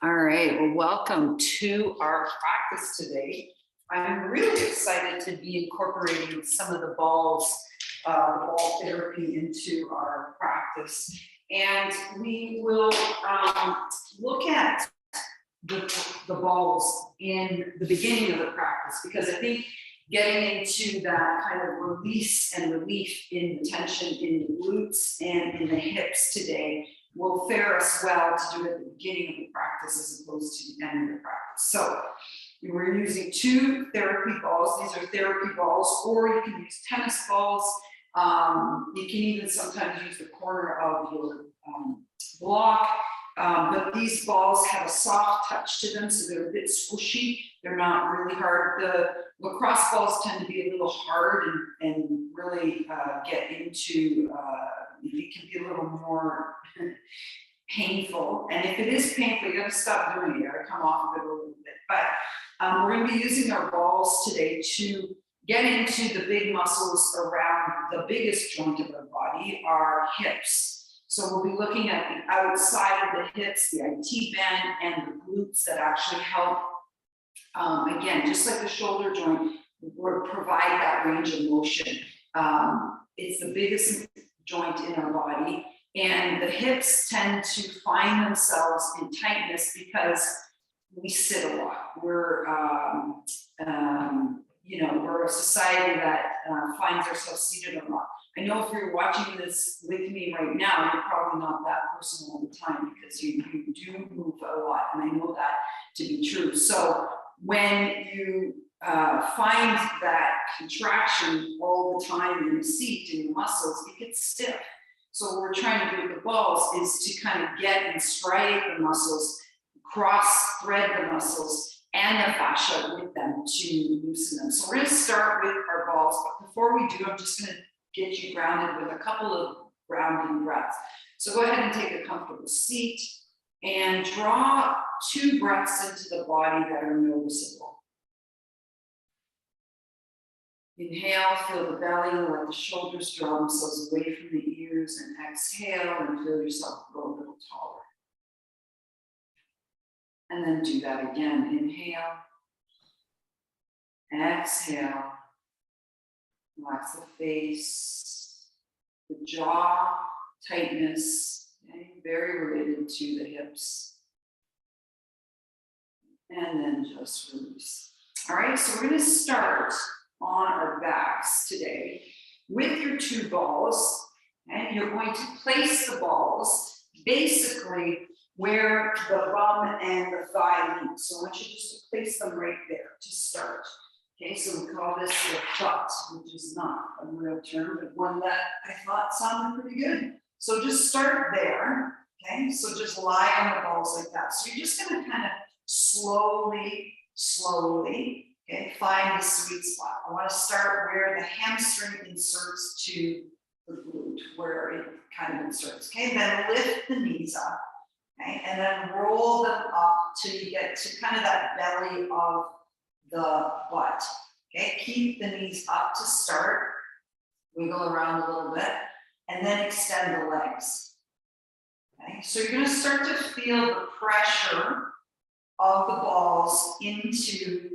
All right, well, welcome to our practice today. I'm really excited to be incorporating some of the ball therapy into our practice. And we will look at the balls in the beginning of the practice, because I think getting into that kind of release and relief in the tension in the glutes and in the hips today will fare us well to do it at the beginning of the practice as opposed to the end of the practice. So we're using two therapy balls. These are therapy balls, or you can use tennis balls. You can even sometimes use the corner of your block. But these balls have a soft touch to them, so they're a bit squishy. They're not really hard. The lacrosse balls tend to be a little hard and really get into, it can be a little more painful. And if it is painful, you gotta stop doing it. You gotta come off of it a little bit. But we're gonna be using our balls today to get into the big muscles around the biggest joint of our body, our hips. So we'll be looking at the outside of the hips, the IT band, and the glutes that actually help, again, just like the shoulder joint, provide that range of motion. It's the biggest joint in our body, and the hips tend to find themselves in tightness because we sit a lot. We're a society that finds ourselves seated a lot. I know if you're watching this with me right now, you're probably not that person all the time, because you do move a lot, and I know that to be true. So when you find that contraction all the time in the seat, in the muscles, it gets stiff. So what we're trying to do with the balls is to kind of get and striate the muscles, cross-thread the muscles and the fascia with them to loosen them. So we're going to start with our balls, but before we do, I'm just going to get you grounded with a couple of grounding breaths. So go ahead and take a comfortable seat and draw 2 breaths into the body that are noticeable. Inhale, feel the belly, let the shoulders draw themselves away from the ears, and exhale and feel yourself grow a little taller. And then do that again. Inhale, exhale, relax the face, the jaw tightness, okay? Very related to the hips. And then just release. All right, so we're going to start on our backs today with your 2 balls, and you're going to place the balls basically where the bum and the thigh meet. So I want you just to place them right there to start. Okay, so we call this the butt, which is not a real term, but one that I thought sounded pretty good. So just start there. Okay, so just lie on the balls like that. So you're just going to kind of slowly, okay, find the sweet spot. I want to start where the hamstring inserts to the glute, where it kind of inserts. Okay, then lift the knees up. Okay, and then roll them up till you get to kind of that belly of the butt. Okay, keep the knees up to start. Wiggle around a little bit, and then extend the legs. Okay, so you're going to start to feel the pressure of the balls into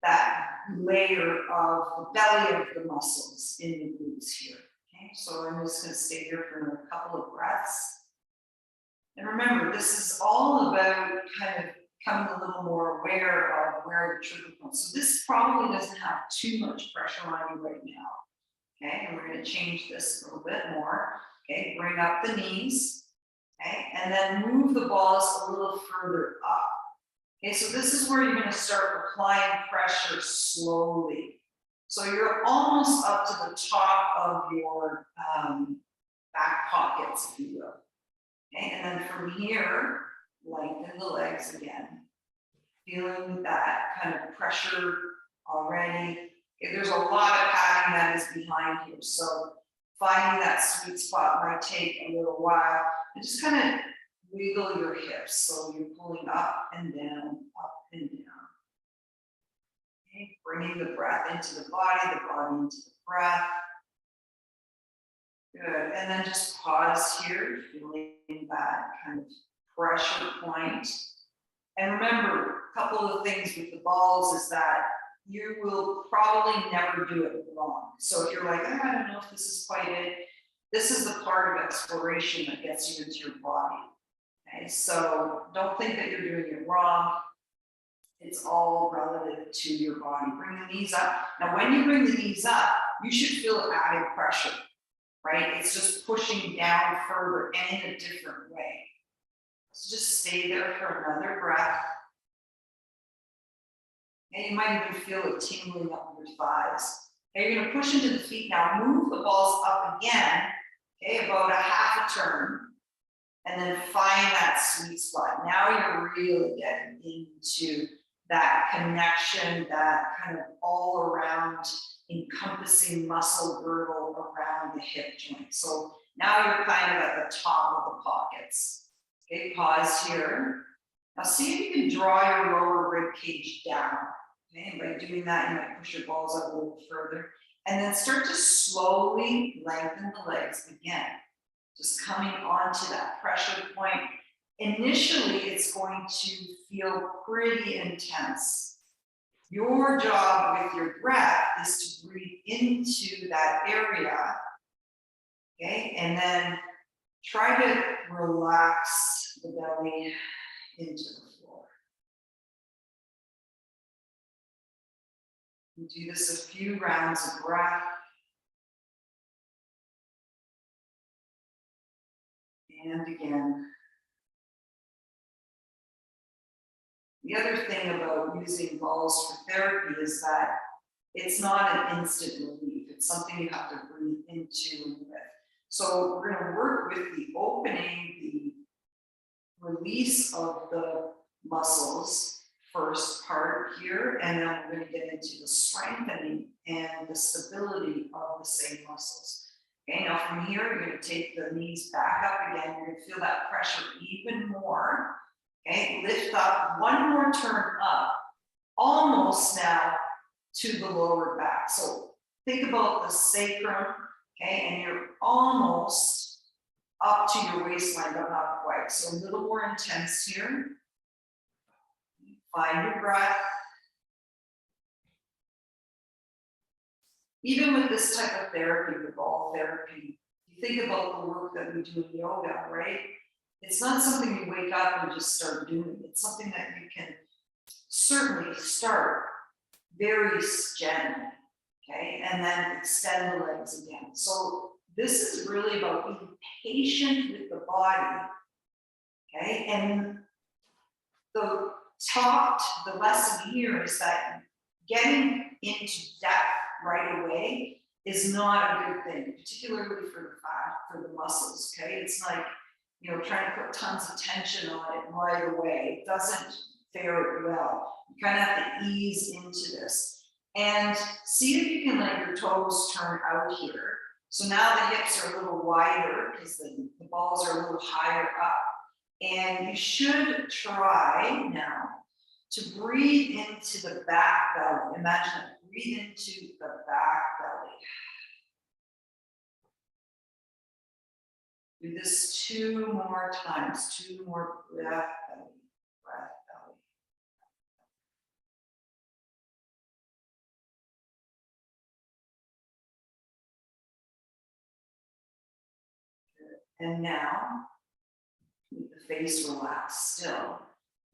that layer of the belly of the muscles in the glutes here. Okay, so I'm just going to stay here for a couple of breaths. And remember, this is all about kind of becoming a little more aware of where the trigger points. So this probably doesn't have too much pressure on you right now. Okay, and we're going to change this a little bit more. Okay, bring up the knees. Okay, and then move the balls a little further up. Okay, so this is where you're going to start applying pressure slowly. So you're almost up to the top of your back pockets, if you will. Okay, and then from here, lengthen the legs again. Feeling that kind of pressure already. Okay, there's a lot of padding that is behind here. So finding that sweet spot might take a little while. And just kind of wiggle your hips. So you're pulling up and down, up and down. Okay, bringing the breath into the body into the breath. Good, and then just pause here, feeling that kind of pressure point. And remember, a couple of things with the balls is that you will probably never do it wrong. So if you're like, oh, I don't know if this is quite it, this is the part of exploration that gets you into your body. Okay, so don't think that you're doing it wrong. It's all relative to your body. Bring the knees up. Now, when you bring the knees up, you should feel added pressure, right? It's just pushing down further and in a different way. So just stay there for another breath. And you might even feel it tingling up your thighs. Okay, you're going to push into the feet now. Move the balls up again, okay, about a half a turn. And then find that sweet spot. Now you're really getting into that connection, that kind of all around encompassing muscle girdle around the hip joint. So now you're kind of at the top of the pockets. Okay, pause here. Now see if you can draw your lower rib cage down. Okay, and by doing that, you might push your balls up a little further. And then start to slowly lengthen the legs again. Just coming onto that pressure point. Initially, it's going to feel pretty intense. Your job with your breath is to breathe into that area, okay? And then try to relax the belly into the floor. You do this a few rounds of breath. And again. The other thing about using balls for therapy is that it's not an instant relief. It's something you have to breathe into and with. So we're going to work with the opening, the release of the muscles first part here, and then we're going to get into the strengthening and the stability of the same muscles. Okay, now from here, you're going to take the knees back up again. You're going to feel that pressure even more. Okay, lift up, one more turn up, almost now to the lower back. So think about the sacrum, okay, and you're almost up to your waistline, but not quite. So a little more intense here. Find your breath. Even with this type of therapy, the ball therapy, you think about the work that we do in yoga, right? It's not something you wake up and just start doing. It's something that you can certainly start very gently, okay? And then extend the legs again. So this is really about being patient with the body, okay? And the lesson here is that getting into depth right away is not a good thing, particularly for the fat, for the muscles, okay? It's like, you know, trying to put tons of tension on it right away. It doesn't fare well. You kind of have to ease into this. And see if you can let your toes turn out here. So now the hips are a little wider because the balls are a little higher up. And you should try now to breathe into the back belly. Imagine that. Breathe into the back belly. Do this 2 more times. 2 more breath belly, breath belly. Good. And now, keep the face relaxed still.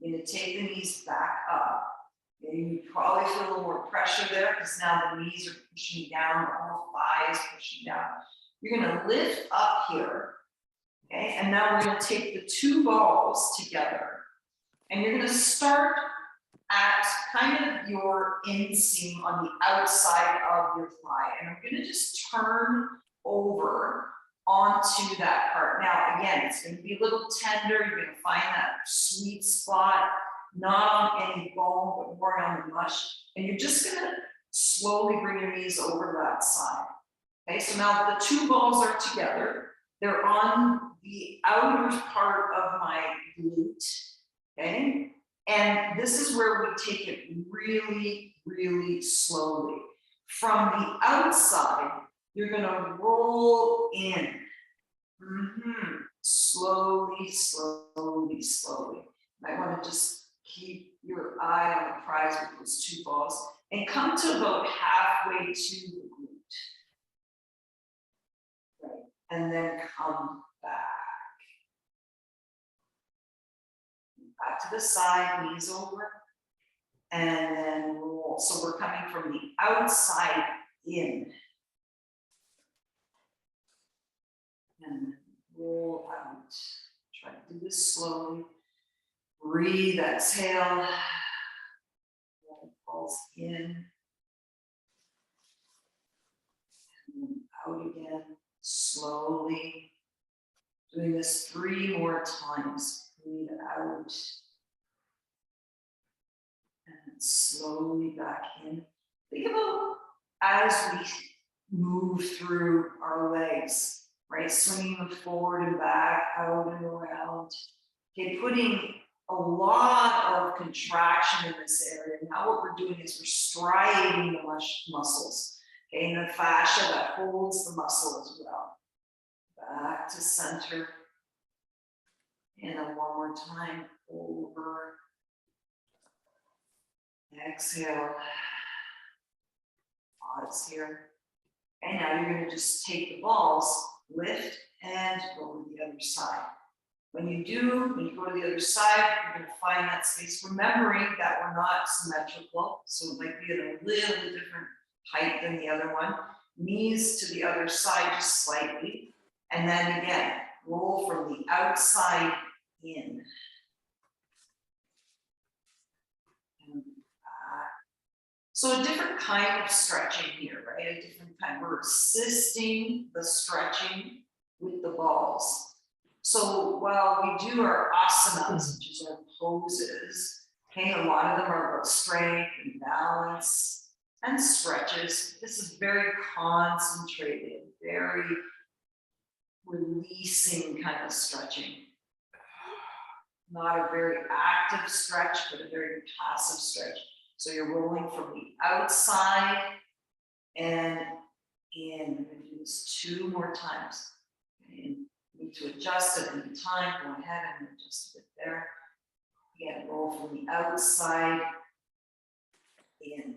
You're going to take the knees back up. And you probably feel a little more pressure there because now the knees are pushing down, the whole thigh is pushing down. You're going to lift up here. Okay, and now we're going to take the 2 balls together. And you're going to start at kind of your inseam on the outside of your thigh. And I'm going to just turn over onto that part. Now, again, it's going to be a little tender. You're going to find that sweet spot, not on any bone, but more on the mush. And you're just going to slowly bring your knees over that side. Okay, so now the 2 balls are together. They're on the outer part of my glute. Okay, and this is where we take it really, really slowly. From the outside, you're going to roll in. Slowly, slowly, slowly. Might want to just Keep your eye on the prize with those 2 balls and come to about halfway to the glute. Right, and then come back. Back to the side, knees over, and then roll. So we're coming from the outside in. And roll out. Try to do this slowly. Breathe, exhale. Roll balls in. And then out again, slowly. Doing this 3 more times. Breathe out. And then slowly back in. Think about as we move through our legs. Right, swinging them forward and back, out and around. Okay, putting a lot of contraction in this area. Now what we're doing is we're striating the muscles. Okay, and the fascia that holds the muscle as well. Back to center. And then one more time, over. Exhale. Pause here. And now you're going to just take the balls, lift, and go to the other side. When you go to the other side, you're going to find that space, remembering that we're not symmetrical, so it might be at a little different height than the other one. Knees to the other side just slightly, and then again, roll from the outside in. And back. So a different kind of stretching here, right? A different kind. We're assisting the stretching with the balls. So while we do our asanas, which is our poses, okay, a lot of them are about strength and balance and stretches. This is very concentrated, very releasing kind of stretching. Not a very active stretch, but a very passive stretch. So you're rolling from the outside and in. I'm going to do this 2 more times. Okay. Need to adjust it in time. Go ahead and adjust it there. Again, roll from the outside in.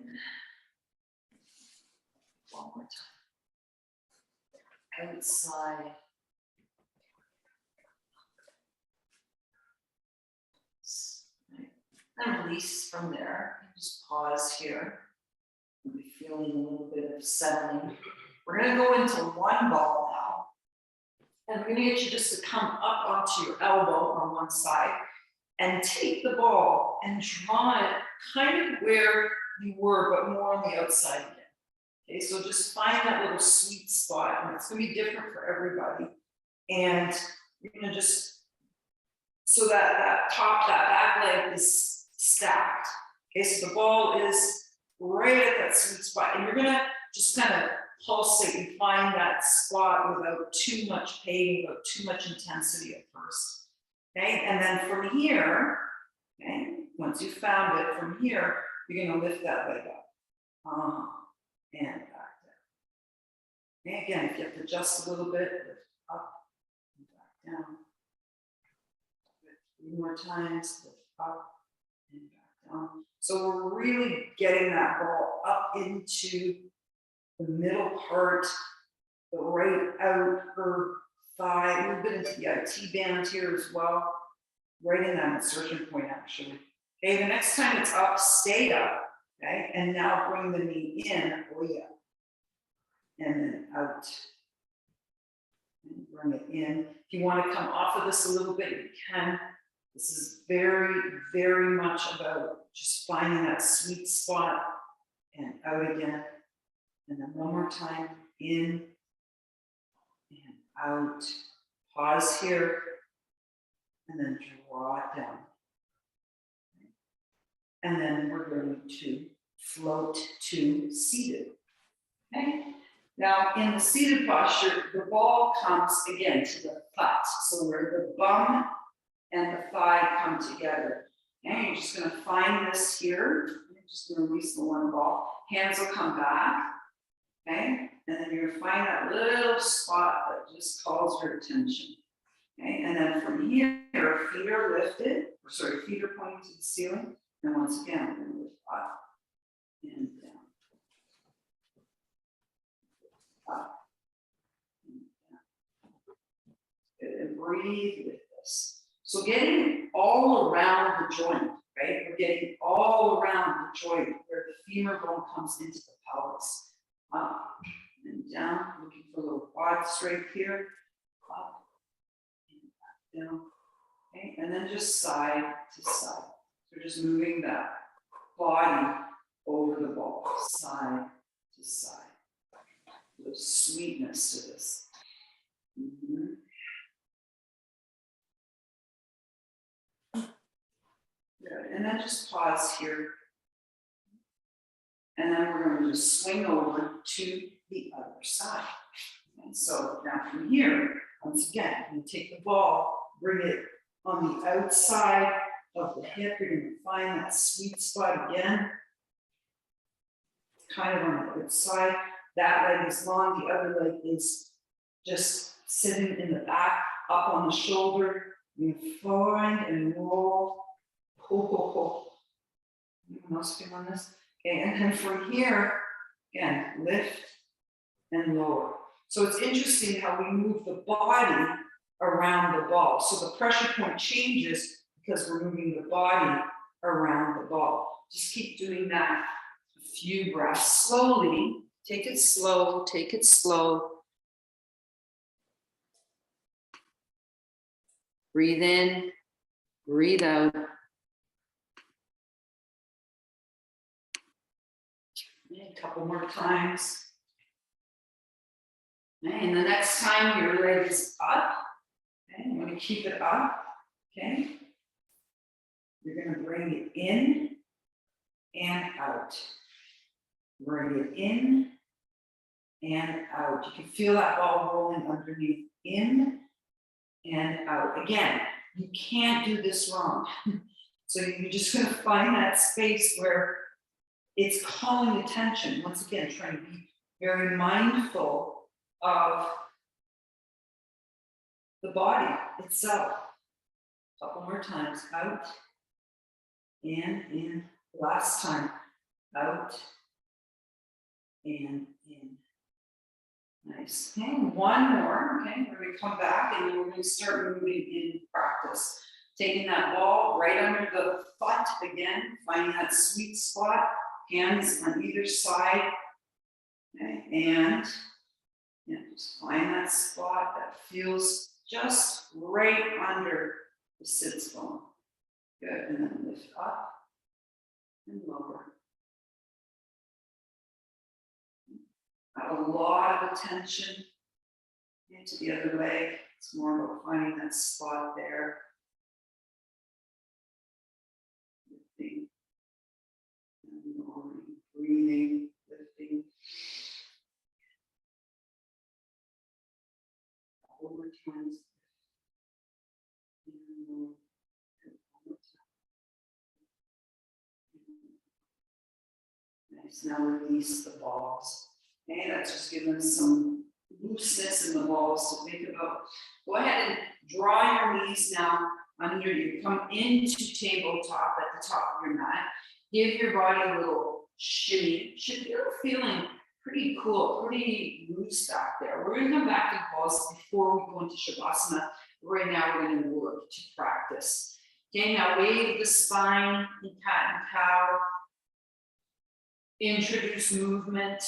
One more time. Outside. And release from there. Just pause here. You'll be feeling a little bit of settling. We're going to go into 1 ball now. And we're going to get you just to come up onto your elbow on one side and take the ball and draw it kind of where you were, but more on the outside again. Okay, so just find that little sweet spot, and it's going to be different for everybody. And you're going to just, so that back leg is stacked. Okay, so the ball is right at that sweet spot, and you're going to just kind of pulsate and find that spot without too much pain, without too much intensity at first. Okay, and then from here, okay, once you've found it, from here, you're going to lift that leg up. And back down. Okay, again, if you have to adjust a little bit, lift up and back down. 3 more times, lift up and back down. So we're really getting that ball up into the middle part, the right outer thigh, a little bit into the IT band here as well, right in that insertion point actually. Okay, the next time it's up, stay up, okay, and now bring the knee in, oh yeah, and then out, and bring it in. If you want to come off of this a little bit, you can. This is very, very much about just finding that sweet spot and out again. And then 1 more time, in and out. Pause here, and then draw it down. And then we're going to float to seated. Okay? Now, in the seated posture, the ball comes again to the butt. So where the bum and the thigh come together. And you're just going to find this here. You're just going to release the 1 ball. Hands will come back. Okay, and then you're going to find that little spot that just calls your attention. Okay, and then from here, feet are lifted, feet are pointing to the ceiling. And once again, we're going to lift up and down. Up and down. Good. And breathe with this. So getting all around the joint, right? We're getting all around the joint where the femur bone comes into the pelvis. Up and down, looking for a little quad straight here. Up and down. Okay, and then just side to side. So just moving that body over the ball, side to side. There's sweetness to this. Mm-hmm. Good. And then just pause here. And then we're going to just swing over to the other side. And so now from here, once again, you take the ball, bring it on the outside of the hip. You're going to find that sweet spot again. Kind of on the outside. That leg is long, the other leg is just sitting in the back, up on the shoulder. You find and roll. Ho, ho, ho. Anyone else feeling this? Okay, and then from here, again, lift and lower. So it's interesting how we move the body around the ball. So the pressure point changes because we're moving the body around the ball. Just keep doing that a few breaths slowly. Take it slow, take it slow. Breathe in, breathe out. A couple more times. And the next time your leg is up, okay, you want to keep it up, okay? You're going to bring it in and out. Bring it in and out. You can feel that ball rolling underneath, in and out. Again, you can't do this wrong. So you're just going to find that space where it's calling attention. Once again, trying to be very mindful of the body itself. A couple more times. Out, in. Last time. Out, and in. Nice. Okay, one more. Okay, we're going to come back and then we're going to start moving in practice. Taking that ball right under the foot again, finding that sweet spot, hands on either side. Okay, and just find that spot that feels just right under the sits bone. Good, and then lift up and lower. Have a lot of attention into the other leg. It's more about finding that spot there. Lifting and lowering, breathing, lifting. Over times. Nice. Now release the balls. Okay, that's just giving some looseness in the balls to think about. Go ahead and draw your knees now under you. Come into tabletop at the top of your mat. Give your body a little shimmy. You're feeling pretty cool, pretty loose back there. We're going to come back to balls before we go into Shavasana. Right now, we're going to work to practice. Okay, now wave the spine in cat and cow. Introduce movement.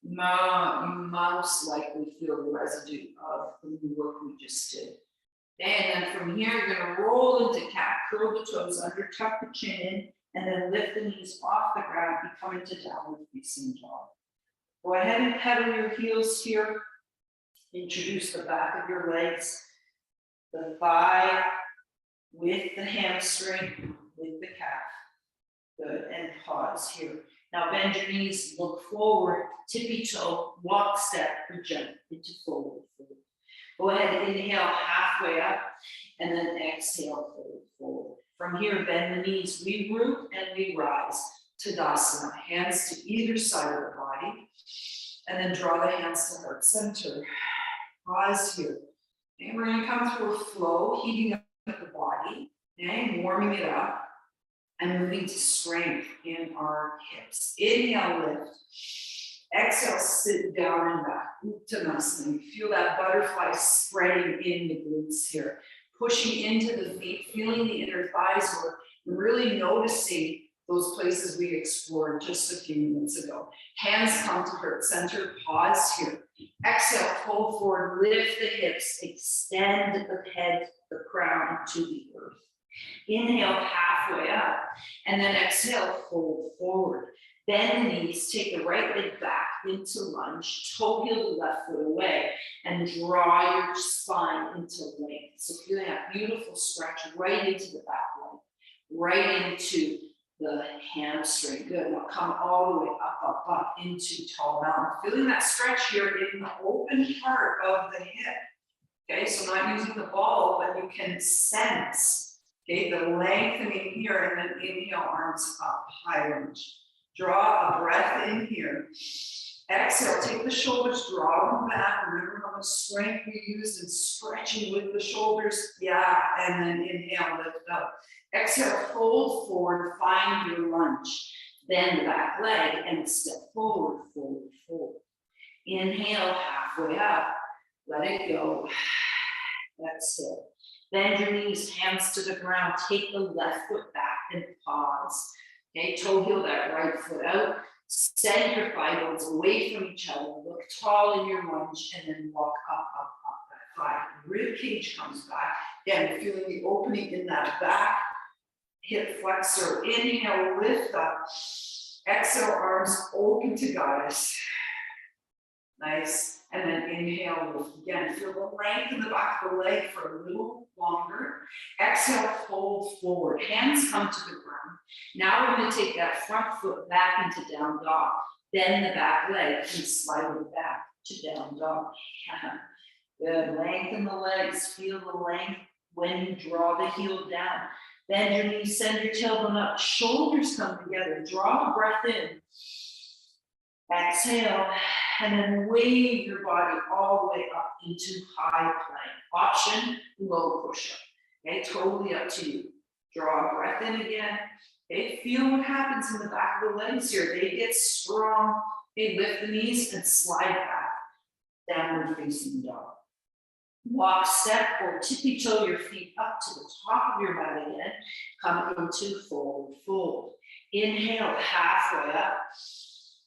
You most likely feel the residue of the work we just did. And then from here, you're going to roll into cat, curl the toes under, tuck the chin in, and then lift the knees off the ground and come into downward facing dog. Go ahead and pedal your heels here. Introduce the back of your legs, the thigh with the hamstring, with the calf. Good, and pause here. Now bend your knees, look forward, tippy toe, walk, step, or jump into forward fold. Go ahead and inhale halfway up, and then exhale forward. From here, bend the knees, we root and we rise. Tadasana, hands to either side of the body, and then draw the hands to heart center. Pause here. And we're going to come through a flow, heating up the body. Okay, warming it up and moving to strength in our hips. Inhale, lift. Exhale, sit down and back. Uttanasana. You feel that butterfly spreading in the glutes here. Pushing into the feet, feeling the inner thighs work, and really noticing those places we explored just a few minutes ago. Hands come to heart center, pause here. Exhale, fold forward, lift the hips, extend the head, the crown to the earth. Inhale, halfway up, and then exhale, fold forward. Bend the knees, take the right leg back into lunge, toe heel the left foot away, and draw your spine into length. So feeling that beautiful stretch right into the back leg, right into the hamstring. Good. Now come all the way up, up, up into tall mountain. Feeling that stretch here in the open part of the hip. Okay, so not using the ball, but you can sense, okay, the lengthening here, and then inhale, arms up, high lunge. Draw a breath in here. Exhale, take the shoulders, draw them back. Remember how much strength we used in stretching with the shoulders? Yeah, and then inhale, lift up. Exhale, fold forward, find your lunge. Bend the back leg and step forward, forward, forward. Inhale, halfway up. Let it go. Exhale. Bend your knees, hands to the ground. Take the left foot back and pause. Okay, toe heel that right foot out. Send your thigh bones away from each other. Look tall in your lunge and then walk up, up, up that thigh. Rib cage comes back. Again, feeling the opening in that back hip flexor. Inhale, lift up. Exhale, arms open to goddess. Nice. And then inhale, lift again. Feel the length in the back of the leg for a little longer. Exhale, fold forward. Hands come to the ground. Now we're going to take that front foot back into down dog. Bend the back leg and slide it back to down dog. Good. Lengthen the legs. Feel the length when you draw the heel down. Bend your knees, send your tailbone up. Shoulders come together. Draw a breath in. Exhale, and then wave your body all the way up into high plank. Option, low push-up. Okay, totally up to you. Draw a breath in again. Okay, feel what happens in the back of the legs here. They get strong. Okay, lift the knees and slide back. Downward facing dog. Walk, step, or tippy toe your feet up to the top of your mat again. Come into forward fold. Inhale, halfway up.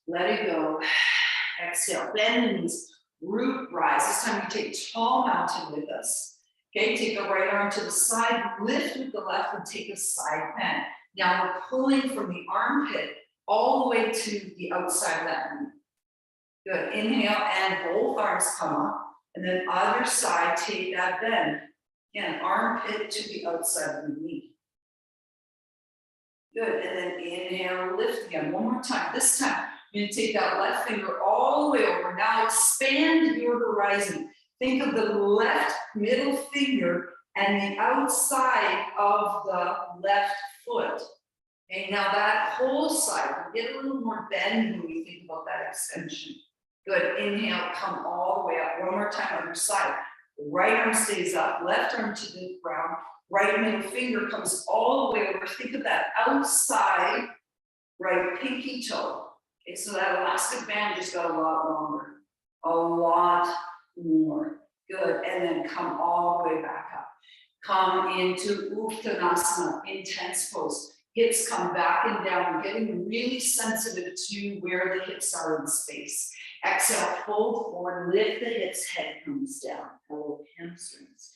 Let it go. Exhale, bend the knees, root rise. This time you take tall mountain with us. Okay, take the right arm to the side, lift with the left and take a side bend. Now we're pulling from the armpit all the way to the outside of that knee. Good, inhale and both arms come up. And then other side, take that bend. Again, armpit to the outside of the knee. Good, and then inhale, lift again. One more time. This time, you're gonna take that left finger all the way over. Now expand your horizon. Think of the left middle finger and the outside of the left foot. Okay, now that whole side, we get a little more bend when we think about that extension. Good, inhale, come all the way up. One more time, other side. Right arm stays up, left arm to the ground. Right middle finger comes all the way over. Think of that outside right pinky toe. Okay, so that elastic band just got a lot longer. A lot more. Good, and then come all the way back up. Come into Uttanasana, intense pose. Hips come back and down, getting really sensitive to where the hips are in space. Exhale, fold forward, lift the hips, head comes down, elbow hamstrings.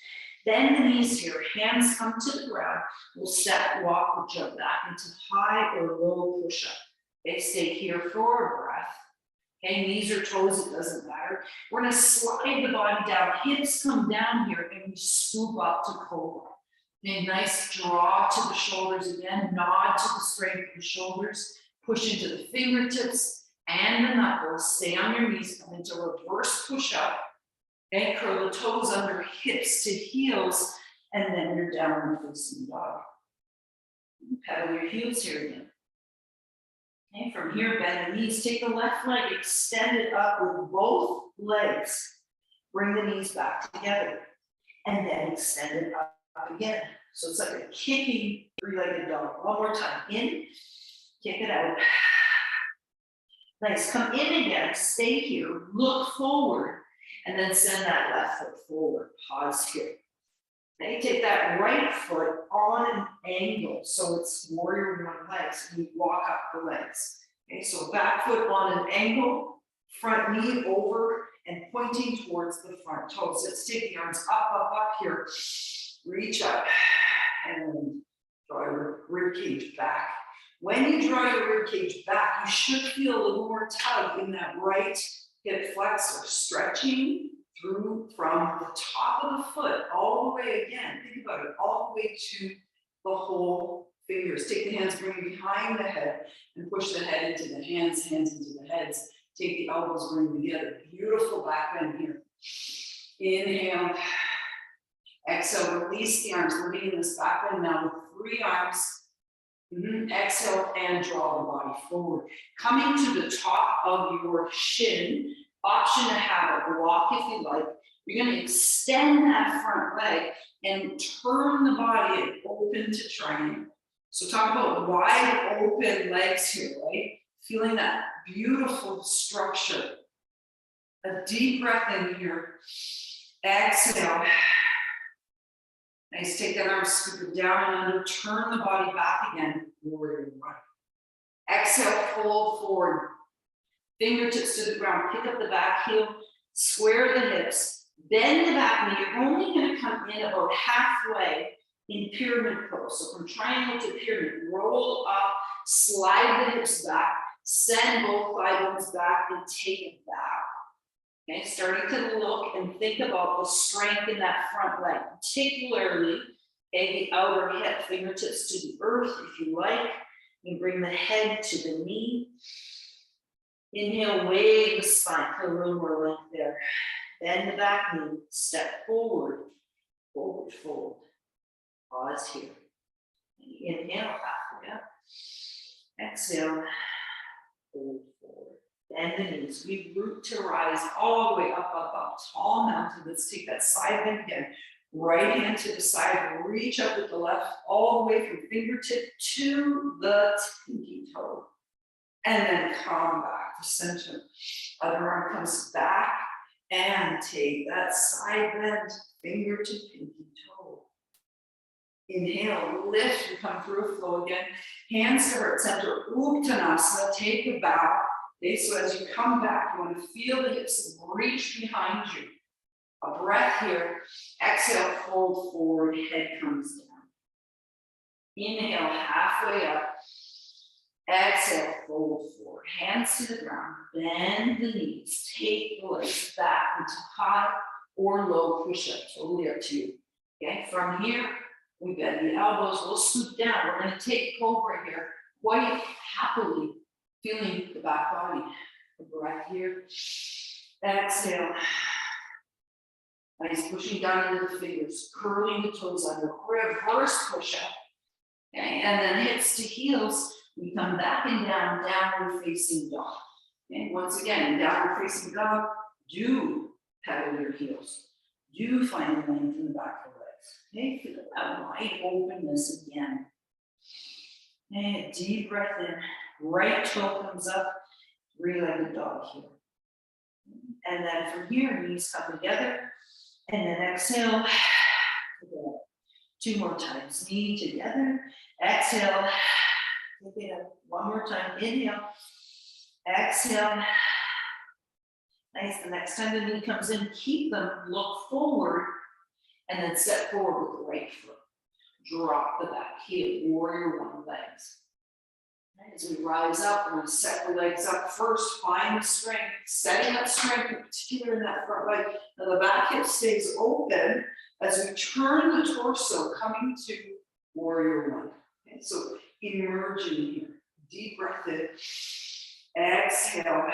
Bend the knees here, hands come to the ground. We'll step, walk, or jump back into high or low push-up. Okay, stay here for a breath. Okay, knees or toes, it doesn't matter. We're gonna slide the body down, hips come down here, and we scoop up to cobra. Okay, nice draw to the shoulders again, nod to the strength of the shoulders, push into the fingertips and the knuckles, stay on your knees, come into reverse push-up. Okay, curl the toes under hips to heels, and then you're downward facing dog. Pedal your heels here again. Okay, from here, bend the knees, take the left leg, extend it up with both legs. Bring the knees back together, and then extend it up again. So it's like a kicking three-legged dog. One more time, in, kick it out. Nice, come in again, stay here, look forward, and then send that left foot forward, pause here. Then you take that right foot on an angle, so it's warrior one legs, and you walk up the legs. Okay, so back foot on an angle, front knee over and pointing towards the front toes. Let's take the arms up here, reach up, and then draw your rib cage back. When you draw your rib cage back, you should feel a little more tug in that right hip flexor, stretching through from the top of the foot all the way again. Think about it, all the way to the whole fingers. Take the hands, bring it behind the head, and push the head into the hands, hands into the heads. Take the elbows, bring them together. Beautiful back bend here. Inhale. Exhale, release the arms. We're getting this back bend now with 3 arms. Exhale and draw the body forward. Coming to the top of your shin, option to have a block if you like. You're going to extend that front leg and turn the body and open to triangle. So talk about wide open legs here, right? Feeling that beautiful structure. A deep breath in here. Exhale. Nice, take that arm, scoop it down and under, turn the body back again, warrior one. Exhale, fold forward. Fingertips to the ground, pick up the back heel, square the hips, bend the back knee. You're only gonna come in about halfway in pyramid pose. So from triangle to pyramid, roll up, slide the hips back, send both thigh bones back and take it back. Okay, starting to look and think about the strength in that front leg, particularly the outer hip, fingertips to the earth if you like. You bring the head to the knee. Inhale, wave the spine, put a little more length there. Bend the back knee, step forward, forward, fold. Pause here. Inhale, halfway up. Exhale, fold forward. Bend the knees. We root to rise all the way up, tall mountain. Let's take that side bend again. Right hand to the side, reach up with the left, all the way from fingertip to the pinky toe. And then come back to center. Other arm comes back and take that side bend, finger to pinky toe. Inhale, lift, and come through a flow again. Hands to heart center, Uttanasana, take a bow. Okay, so as you come back, you want to feel the hips reach behind you. A breath here. Exhale, fold forward, head comes down. Inhale, halfway up. Exhale, fold forward. Hands to the ground. Bend the knees. Take the legs back into high or low push-up. Totally up to you. Okay, from here, we bend the elbows. We'll scoop down. We're going to take cobra here quite happily. Feeling the back body. A breath here. Exhale. Nice, pushing down into the fingers, curling the toes under, reverse push-up. Okay, and then hips to heels, we come back and down, downward facing dog. Okay, once again, downward facing dog, do pedal your heels. Do find the length in the back of the legs. Okay, feel that wide openness again. Okay, deep breath in. Right toe comes up, 3-legged dog here. And then from here, knees come together. And then exhale. 2 more times. Knee together. Exhale. Take it up. 1 more time. Inhale. Exhale. Nice. The next time the knee comes in, keep them, look forward, and then step forward with the right foot. Drop the back heel, warrior one legs. As we rise up, we're going to set the legs up first, find the strength, setting up strength, in particular in that front leg. Now the back hip stays open as we turn the torso, coming to warrior one. Okay, so emerging here, deep breath in, exhale.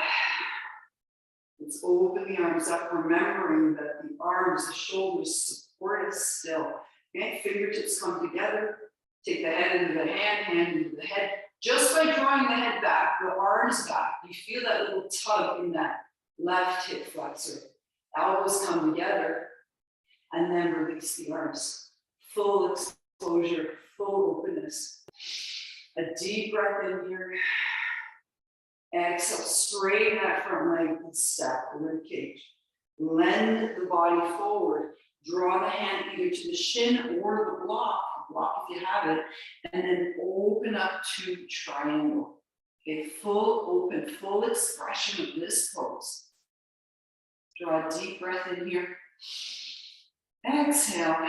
Let's open the arms up, remembering that the arms, the shoulders support us still. Okay, fingertips come together, take the head into the hand into the head. Just by drawing the head back, the arms back, you feel that little tug in that left hip flexor. Elbows come together, and then release the arms. Full exposure A deep breath in here. Exhale, straighten that front leg and stack the rib cage. Lend the body forward. Draw the hand either to the shin or the block if you have it, and then open up to triangle. Okay, full open, full expression of this pose. Draw a deep breath in here. Exhale.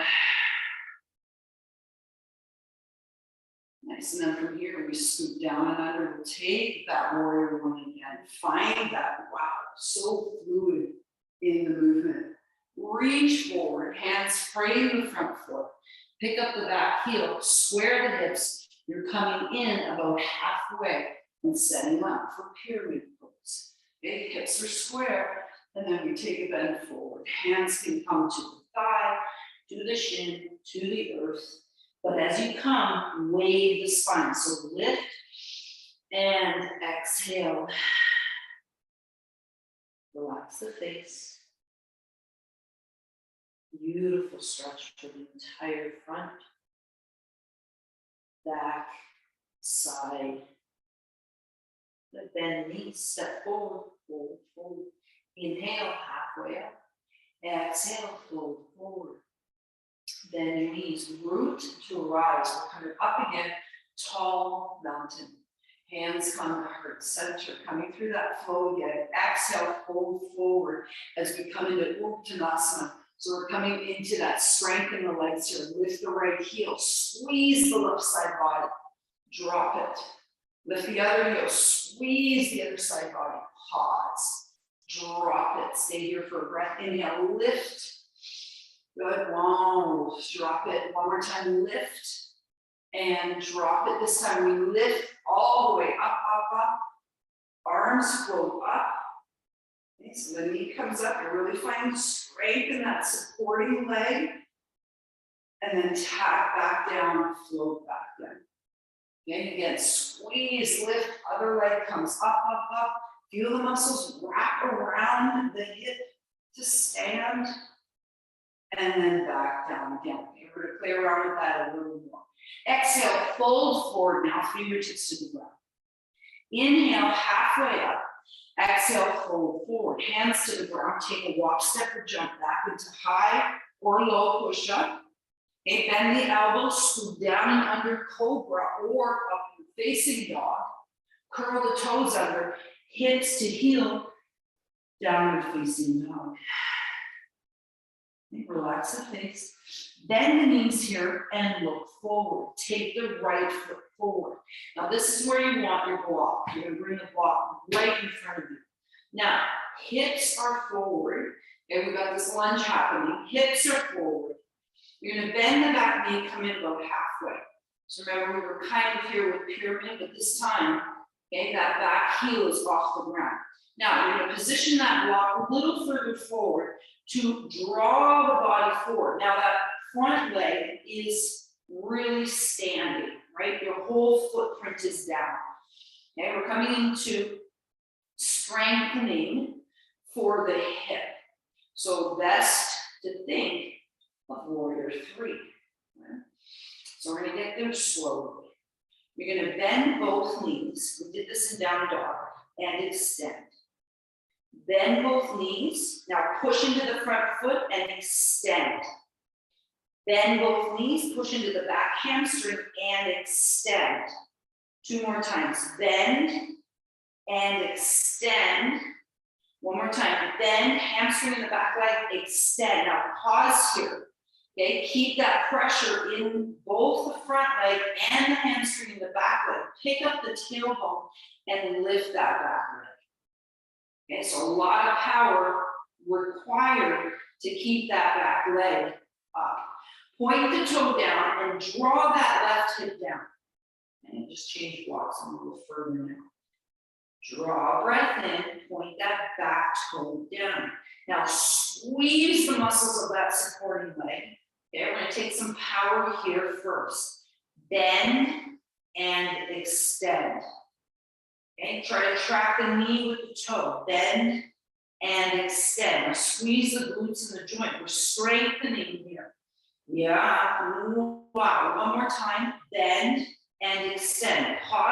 Nice, and then from here we scoop down and under. We'll take that warrior one again. Find that, wow, so fluid in the movement. Reach forward, hands frame the front foot. Pick up the back heel, square the hips. You're coming in about halfway and setting up for pyramid pose. Okay, hips are square, and then we take a bend forward. Hands can come to the thigh, to the shin, to the earth. But as you come, wave the spine. So lift and exhale. Relax the face. Beautiful stretch for the entire front, back, side. Bend knees, step forward, forward, forward. Inhale, halfway up. Exhale, fold forward. Bend your knees, root to rise. We're coming up again, tall mountain. Hands come to heart center, coming through that flow again. Exhale, fold forward as we come into Uttanasana. So we're coming into that strength in the legs here. Lift the right heel, squeeze the left side body, drop it. Lift the other heel, squeeze the other side body, pause, drop it. Stay here for a breath. Inhale, lift. Good, wow, drop it. One more time, lift and drop it. This time we lift all the way up, up, up. Arms float up. Okay, so the knee comes up. You're really finding strength in that supporting leg. And then tap back down, float back down. Okay, again, squeeze, lift, other leg comes up, up, up. Feel the muscles wrap around the hip to stand. And then back down again. Okay, we're going to play around with that a little more. Exhale, fold forward now, fingertips to the ground. Inhale, halfway up. Exhale, fold forward. Hands to the ground. Take a walk, step, or jump back into high or low push-up. Okay, bend the elbows, scoop down and under cobra or up facing dog. Curl the toes under, hips to heel, downward facing dog. Okay, relax the face. Bend the knees here and look forward. Take the right foot forward. Now this is where you want your block. You're going to bring the block right in front of you. Now, hips are forward. Okay, we've got this lunge happening. Hips are forward. You're going to bend the back knee, come in about halfway. So remember, we were kind of here with pyramid, but this time, okay, that back heel is off the ground. Now, you're going to position that block a little further forward to draw the body forward. Now, that front leg is really standing, right? Your whole footprint is down. Okay, we're coming into strengthening for the hip. So best to think of warrior three. Right? So we're going to get there slowly. You're going to bend both knees. We did this in down dog and extend. Bend both knees. Now push into the front foot and extend. Bend both knees, push into the back hamstring and extend. Two more times. Bend and extend. One more time. Bend, hamstring in the back leg, extend. Now pause here. Okay, keep that pressure in both the front leg and the hamstring in the back leg. Pick up the tailbone and lift that back leg. Okay, so a lot of power required to keep that back leg up. Point the toe down and draw that left hip down. And just change blocks a little further now. Draw a breath in, point that back toe down. Now squeeze the muscles of that supporting leg. Okay, we're going to take some power here first. Bend and extend. Okay, try to track the knee with the toe. Bend and extend. Now squeeze the glutes in the joint. We're strengthening here. Yeah, wow. One more time. Bend and extend. Pause.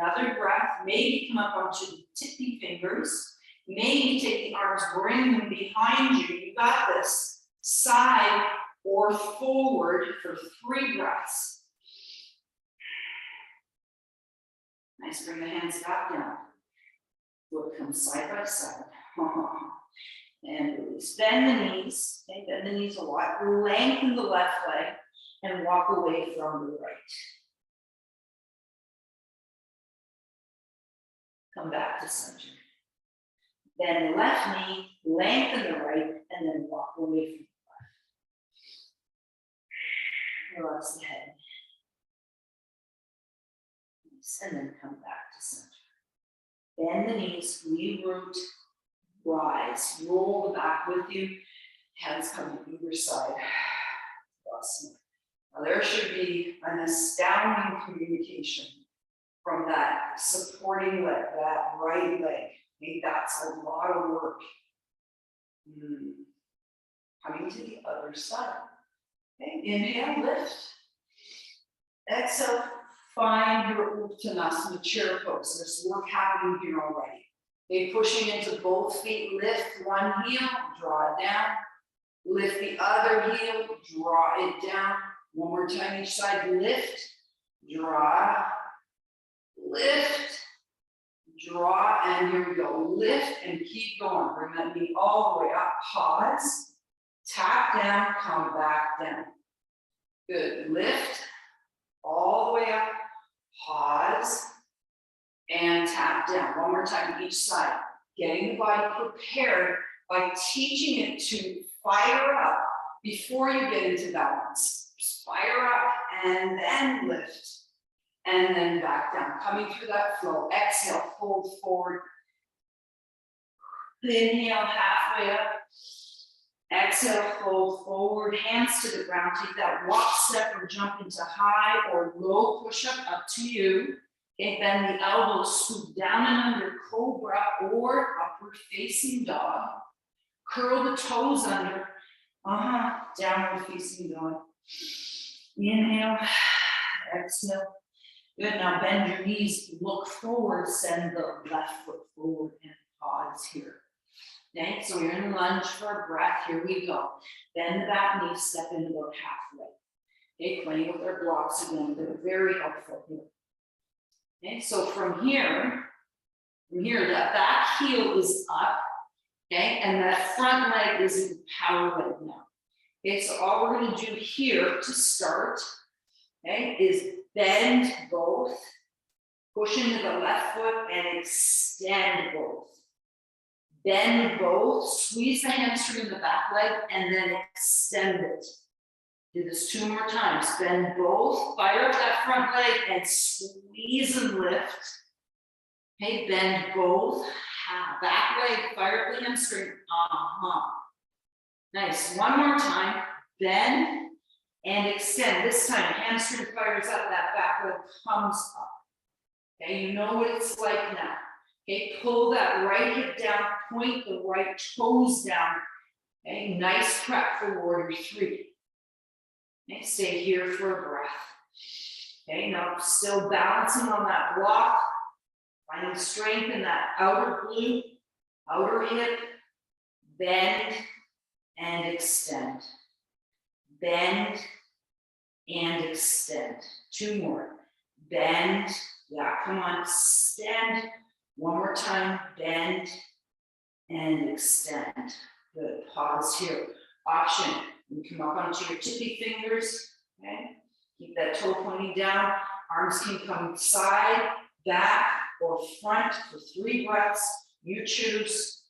another breath. Maybe come up onto the tippy fingers. Maybe take the arms, bring them behind you. You got this. Side or forward for 3 breaths. Nice, bring the hands back down. Foot comes side by side. And release. Bend the knees. Okay, bend the knees a lot. Lengthen the left leg and walk away from the right. Come back to center. Bend the left knee, lengthen the right, and then walk away from the left. Relax the head. And then come back to center. Bend the knees, reroot, rise. Roll the back with you. Hands come to either side. Awesome. Now there should be an astounding communication from that supporting leg, that right leg. Okay, that's a lot of work. Coming to the other side. Okay, inhale, lift. Exhale, find your Uttanasana chair pose. There's work happening here already. Okay, pushing into both feet, lift one heel, draw it down. Lift the other heel, draw it down. One more time each side, lift, draw, lift, draw, and here we go. Lift and keep going. Bring that knee all the way up. Pause, tap down, come back down. Good. Lift, all the way up, pause, and tap down. One more time each side. Getting the body prepared by teaching it to fire up before you get into balance. Just fire up and then lift. And then back down, coming through that flow. Exhale, fold forward. Inhale, halfway up. Exhale, fold forward, hands to the ground. Take that walk, step, or jump into high or low push-up, up to you. Okay, bend the elbows, scoop down and under, cobra or upward facing dog. Curl the toes under, downward facing dog. Inhale, exhale. Good, now bend your knees, look forward, send the left foot forward and pause here. Okay, so you're in lunge for a breath, here we go. Bend the back knee, step in about halfway. Okay, playing with our blocks again, they're very helpful here. Okay, so from here, that back heel is up, okay, and that front leg is in power leg now. Okay, so all we're gonna do here to start, okay, is bend both, push into the left foot and extend both. Bend both, squeeze the hamstring in the back leg and then extend it. Do this 2 more times. Bend both, fire up that front leg and squeeze and lift. Okay, bend both, back leg, fire up the hamstring. Nice, one more time. Bend and extend. This time, hamstring fires up, that back leg comes up. Okay, you know what it's like now. Okay, pull that right hip down, point the right toes down. Okay, nice prep for warrior 3. Okay, stay here for a breath. Okay, now still balancing on that block, finding strength in that outer glute, outer hip, bend and extend. Bend and extend. 2 more. Bend, yeah, come on, extend. One more time, bend and extend. Good, pause here. Option, you come up onto your tippy fingers, okay? Keep that toe pointing down. Arms can come side, back, or front for 3 breaths. You choose.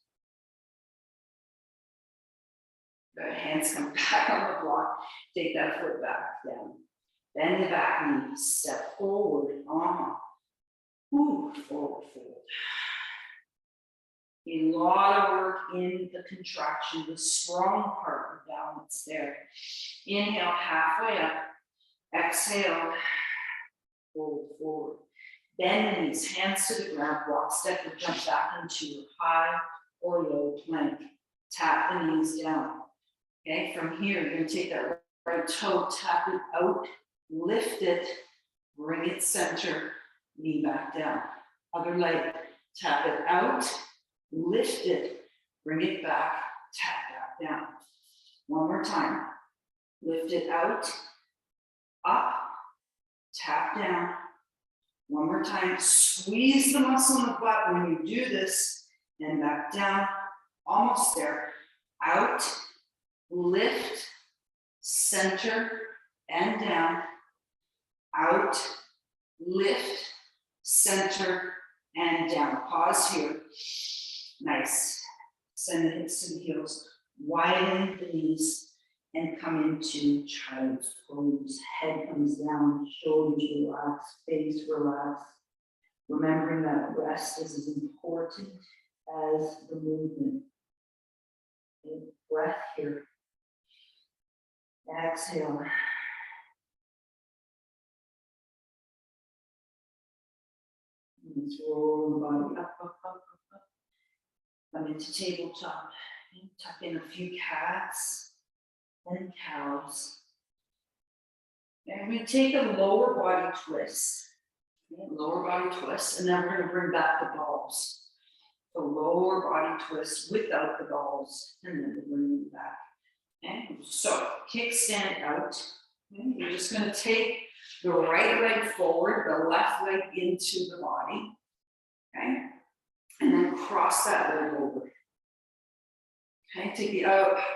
Good, hands come back on the block. Take that foot back down. Bend the back knee, step forward, forward fold. A lot of work in the contraction, the strong part of balance there. Inhale, halfway up. Exhale, fold forward. Bend the knees, hands to the ground, walk, step, or jump back into your high or low plank. Tap the knees down. Okay, from here, you're gonna take that right toe, tap it out, lift it, bring it center, knee back down. Other leg, tap it out, lift it, bring it back, tap back down. One more time. Lift it out, up, tap down. One more time, squeeze the muscle in the butt when you do this, and back down, almost there. Out, lift, center, and down. Out, lift, center, and down. Pause here. Nice. Send the hips to the heels, widen the knees, and come into child's pose. Head comes down, shoulders relax, face relax. Remembering that rest is as important as the movement. Okay, breath here. Exhale. Let's roll the body up, up, up, up, up. Come into tabletop. Tuck in a few cats and cows. And we take a lower body twist. Okay, lower body twist, and then we're going to bring back the balls. The lower body twist without the balls, and then we're bringing them back. Okay, so kickstand out. Okay, you're just going to take the right leg forward, the left leg into the body. Okay, and then cross that leg over. Okay, take the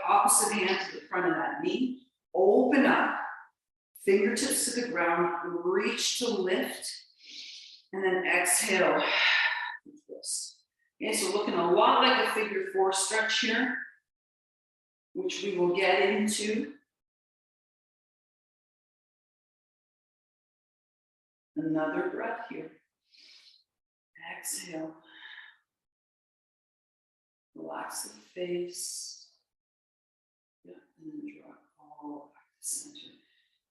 opposite hand to the front of that knee. Open up, fingertips to the ground, reach to lift, and then exhale. Twist. Okay, so looking a lot like a figure four stretch here, which we will get into. Another breath here. Exhale. Relax the face. Yeah, and then draw it all back to center.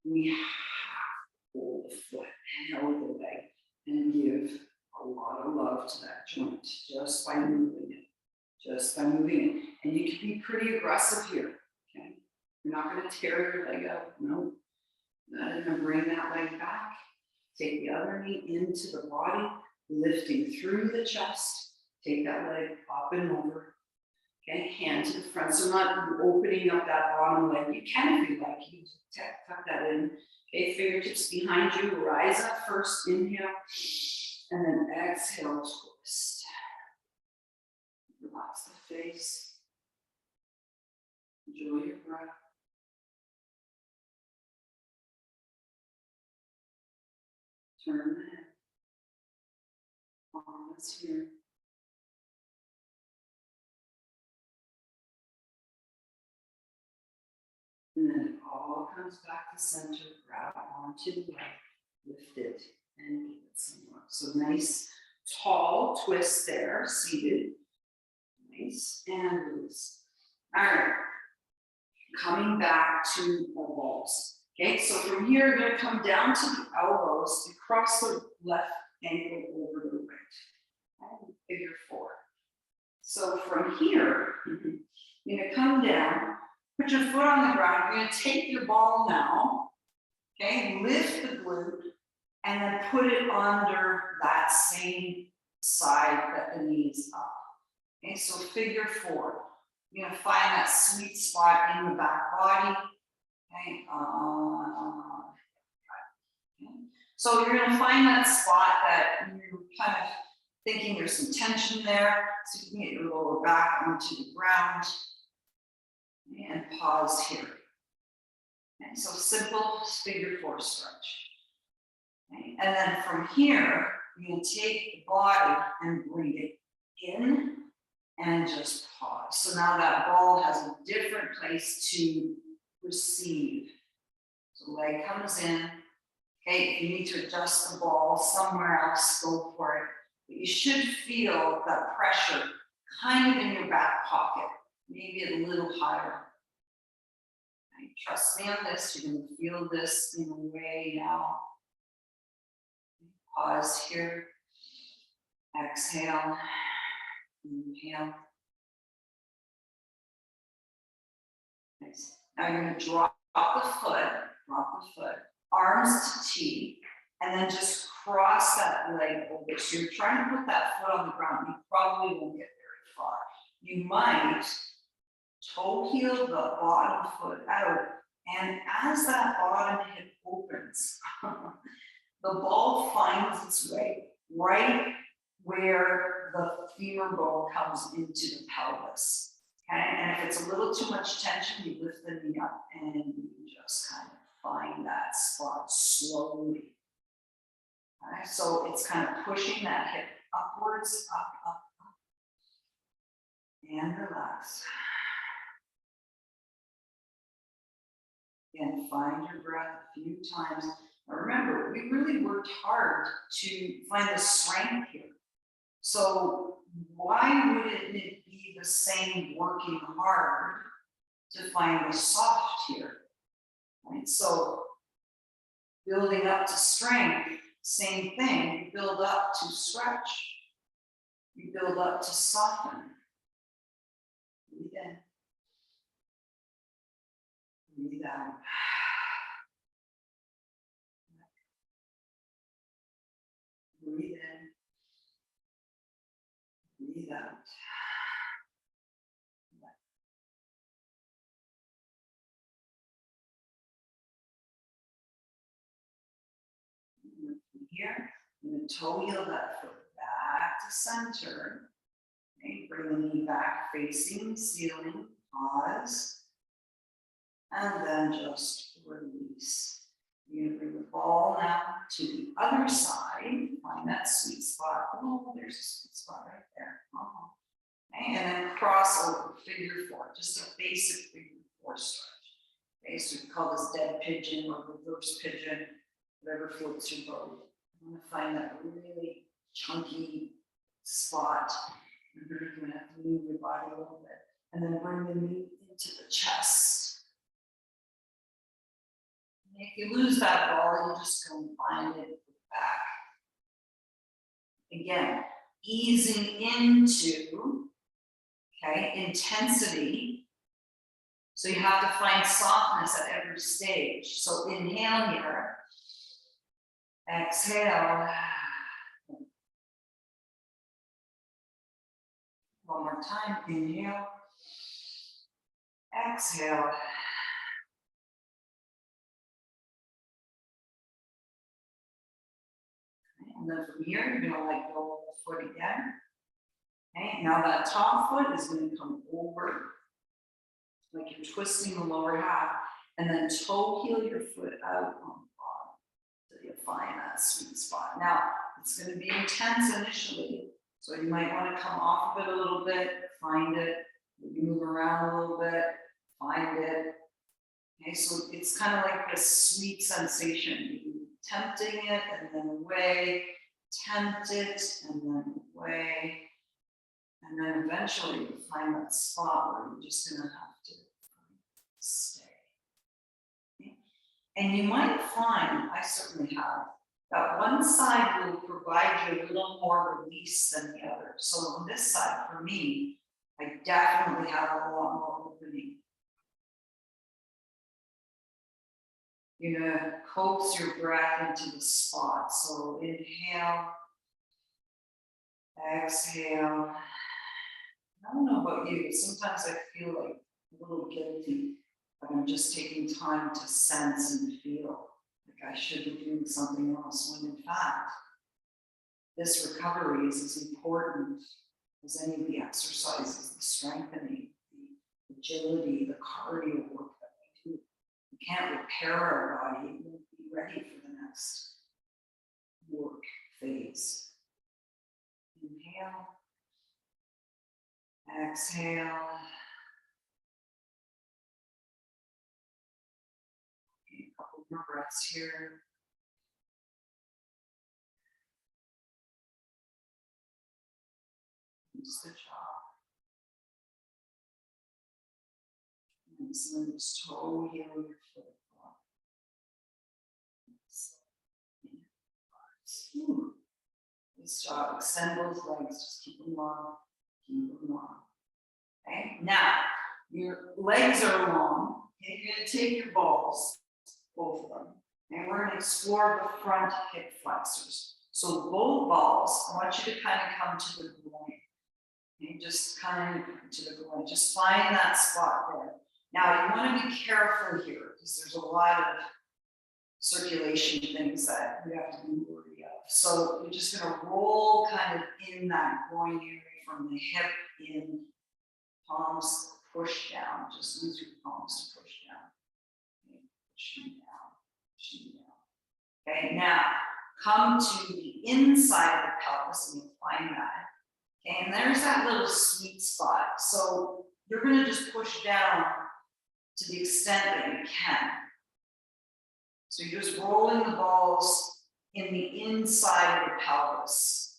We have to hold the foot and hold the leg and give a lot of love to that joint just by moving it. Just by moving it. And you can be pretty aggressive here. Okay. You're not going to tear your leg out. No. You're going to bring that leg back. Take the other knee into the body, lifting through the chest. Take that leg up and over. Okay, hand to the front. So not opening up that bottom leg. You can if you like. You can tuck that in. Okay, fingertips behind you. Rise up first. Inhale. And then exhale, twist. Relax the face. Enjoy your breath. Turn the head. Pause here. And then it all comes back to center. Grab onto the leg, lift it, and give it some more. So nice, tall twist there, seated. Nice, and release. All right. Coming back to the balls. Okay, so from here, you're going to come down to the elbows and cross the left ankle over the right. And figure four. So from here, you're going to come down, put your foot on the ground. You're going to take your ball now, okay, lift the glute, and then put it under that same side that the knee is up. Okay, so figure four. You're going to find that sweet spot in the back body. Okay, so you're going to find that spot that you're kind of thinking there's some tension there. So you can get your lower back onto the ground. And pause here. Okay, so simple figure four stretch. Okay, and then from here, you're going to take the body and bring it in and just pause. So now that ball has a different place to receive. So leg comes in. Okay, if you need to adjust the ball somewhere else, go for it. But you should feel that pressure kind of in your back pocket, maybe a little higher. Okay, trust me on this, you're going to feel this in a way now. Pause here. Exhale. Inhale. Nice. Now you're going to drop the foot, arms to T, and then just cross that leg over. So you're trying to put that foot on the ground. You probably won't get very far. You might toe heel the bottom foot out, and as that bottom hip opens, the ball finds its way right where the femur bone comes into the pelvis. Okay, and if it's a little too much tension, you lift the knee up and you just kind of find that spot slowly. Okay, so it's kind of pushing that hip upwards, up, up, up, and relax. Again, find your breath a few times. Now remember, we really worked hard to find the strength here. So why wouldn't it be the same working hard to find the soft here? Right? So building up to strength, same thing. You build up to stretch. You build up to soften. Breathe in. Breathe out. Breathe in. Breathe out. From here, I'm going to toe heel that foot back to center. Okay, bring the knee back facing the ceiling. Pause. And then just release. You're going to bring the ball now to the other side. Find that sweet spot. Oh, there's a sweet spot right there. Okay, and then cross over, figure four. Just a basic figure four stretch. Okay, so we call this dead pigeon or reverse pigeon, whatever floats your boat. I'm going to find that really chunky spot. You're going to have to move your body a little bit. And then bring the knee into the chest. If you lose that ball, you just go and find it back. Again, easing into, okay, intensity. So you have to find softness at every stage. So inhale here. Exhale. One more time. Inhale. Exhale. And then from here, you're going to let go of the foot again. Okay, now that top foot is going to come over, like you're twisting the lower half, and then toe heel your foot out on the bottom so you find that sweet spot. Now, it's going to be intense initially, so you might want to come off of it a little bit, find it, maybe move around a little bit, find it. Okay, so it's kind of like this sweet sensation. You're tempting it and then away, tempt it and then away. And then eventually you'll find that spot where you're just going to have to stay. Okay? And you might find, I certainly have, that one side will provide you a little more release than the other. So on this side, for me, I definitely have a lot more opening. You're going to coax your breath into the spot. So inhale, exhale. I don't know about you, but sometimes I feel like a little guilty that I'm just taking time to sense and feel like I should be doing something else, when in fact, this recovery is as important as any of the exercises, the strengthening, the agility, the cardio work that we do. We can't repair our body, it won't be ready for the next work phase. Inhale. Exhale. Okay, a couple more breaths here. Use the jaw. And then just toe heel your foot. This job, extend those legs, just keep them long, keep them long. Okay, now your legs are long, and you're going to take your balls, both of them, And we're gonna explore the front hip flexors. So both balls, I want you to kind of come to the groin. Okay, just kind of to the groin, just find that spot there. Now you want to be careful here because there's a lot of circulation things that we have to be worried of. So you're just going to roll kind of in that groin area from the hip in, palms push down. Just use your palms to push down. Okay, pushing down, pushing down. Okay, now come to the inside of the pelvis and you'll find that. Okay, and there's that little sweet spot. So you're going to just push down to the extent that you can. So you're just rolling the balls in the inside of the pelvis.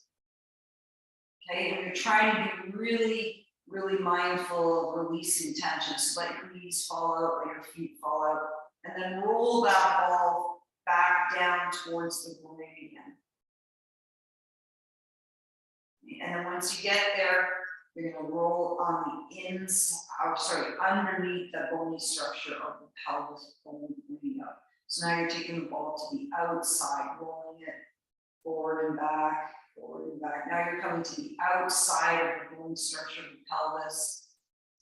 Okay, and you're trying to be really, really mindful of releasing tension. So let your knees fall out, let your feet fall out, and then roll that ball back down towards the groin again. And then once you get there, you're going to roll on the inside, underneath the bony structure of the pelvis, bone moving up. So now you're taking the ball to the outside, rolling it forward and back, forward and back. Now you're coming to the outside of the bone structure of the pelvis,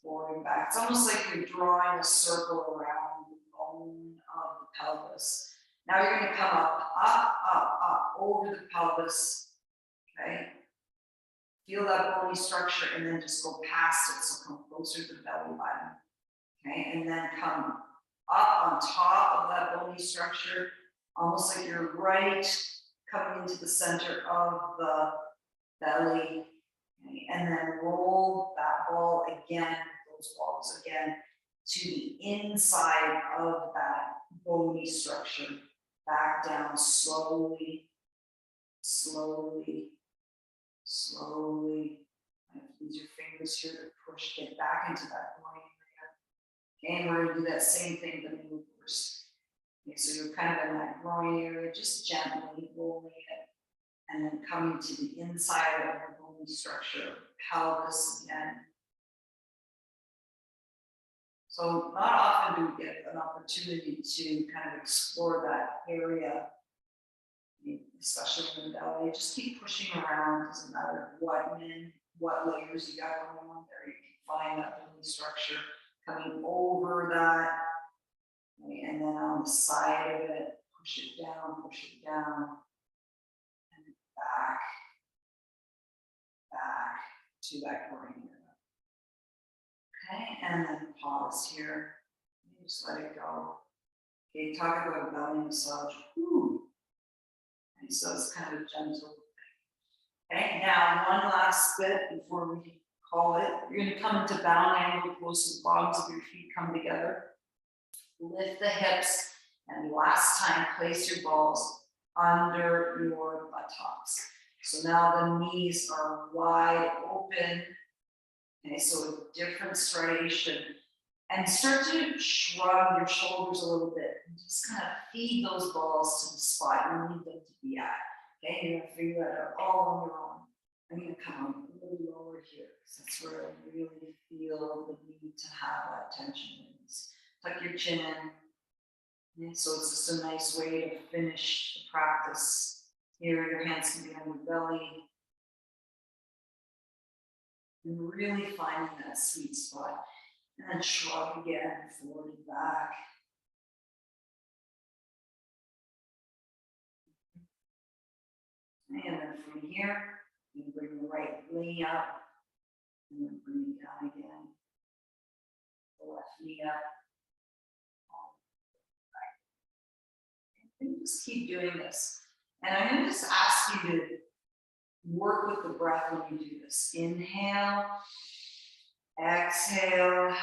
forward and back. It's almost like you're drawing a circle around the bone of the pelvis. Now you're going to come up, up, up, up, over the pelvis, okay? Feel that bony structure and then just go past it. So come closer to the belly button. Okay, and then come up on top of that bony structure, almost like you're right coming into the center of the belly. Okay, and then roll that ball again, those balls again, to the inside of that bony structure. Back down slowly, slowly. Slowly, use your fingers here to push, get back into that groin area. Okay, and we're going to do that same thing but in reverse. Okay, so you're kind of in that groin area, just gently rolling it, and then coming to the inside of the bony structure, pelvis again. So not often do we get an opportunity to kind of explore that area, especially in the belly. Just keep pushing around, doesn't matter what layers you got going on there. You can find that bony structure coming over that, okay, and then on the side of it, push it down, and back to that groin area. Okay, and then pause here. Just let it go. Okay, talk about belly massage. Whew. Okay, so it's kind of gentle. Okay, now one last bit before we call it. You're going to come into bound angle, close to the bottoms of your feet come together. Lift the hips, and last time, place your balls under your buttocks. So now the knees are wide open. Okay, so a different striation. And start to shrug your shoulders a little bit and just kind of feed those balls to the spot you need them to be at. Okay, you're going to figure that out all on your own. I'm going to come a little lower here because that's where I really feel the need to have that tension release. Tuck your chin in. And so it's just a nice way to finish the practice. Here, your hands can be on your belly. And really finding that sweet spot. And then shrug again, forward and back. And then from here, you bring the right knee up. And then bring it down again. The left knee up. And just keep doing this. And I'm going to just ask you to work with the breath when you do this. Inhale. Exhale.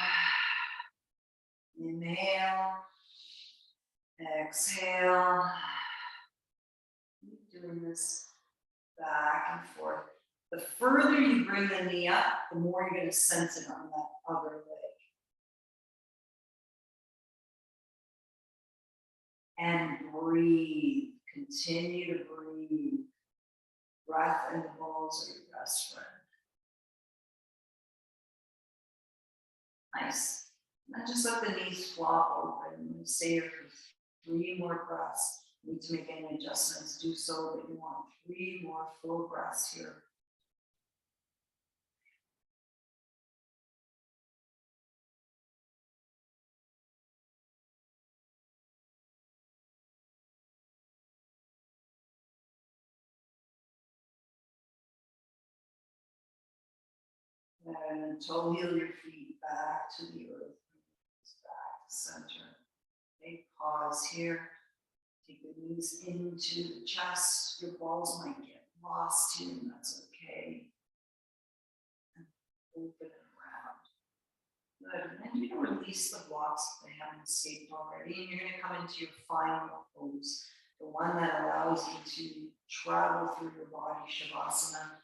Inhale. Exhale. Keep doing this back and forth. The further you bring the knee up, the more you're going to sense it on that other leg. And breathe. Continue to breathe. Breath and the balls are your best friend. Nice. Now just let the knees flop open and stay here for 3 more breaths. You need to make any adjustments, do so, but you want 3 more full breaths here. And toe heel your feet back to the earth, back to center. Okay, pause here. Take the knees into the chest. Your balls might get lost here, and that's okay. And open it around. Good. And then you're going to release the blocks if they haven't escaped already. And you're going to come into your final pose, the one that allows you to travel through your body, Shavasana.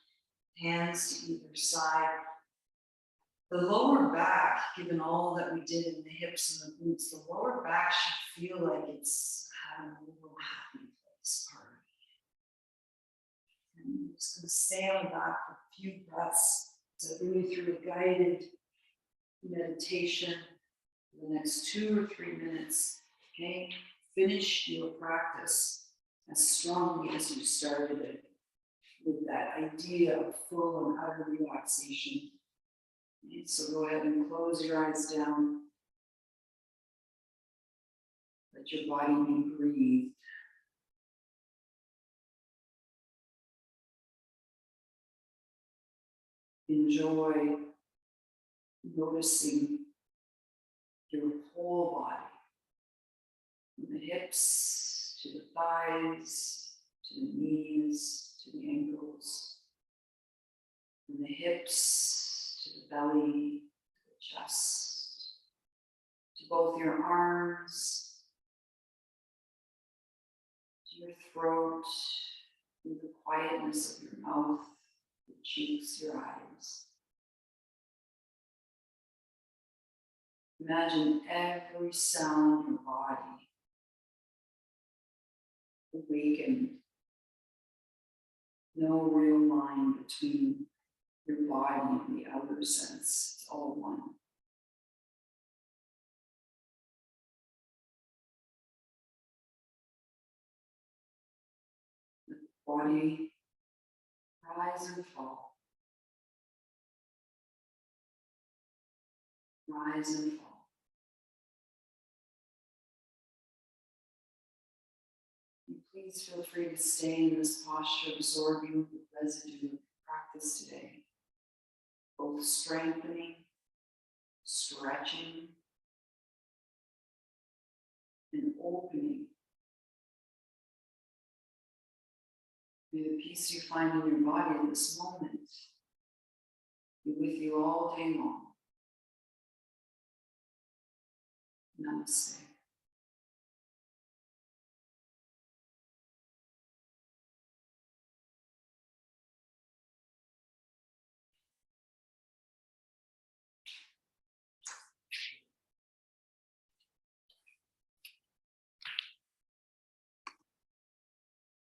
Hands to either side. The lower back, given all that we did in the hips and the glutes, the lower back should feel like it's having a little happy place party. And I'm just going to stay on the back for a few breaths. So bring you through a guided meditation for the next 2 or 3 minutes. Okay, finish your practice as strongly as you started it, with that idea of full and utter relaxation. Okay, so go ahead and close your eyes down. Let your body be breathed. Enjoy noticing your whole body, from the hips to the thighs, to the knees, to the ankles, from the hips to the belly, to the chest, to both your arms, to your throat, to the quietness of your mouth, your cheeks, your eyes. Imagine every cell in your body awakened. No real line between your body and the outer sense. It's all one. The body rise and fall. Rise and fall. And please feel free to stay in this posture, absorbing the residue of practice today. Both strengthening, stretching, and opening. May the peace you find in your body in this moment be with you all day long. Namaste.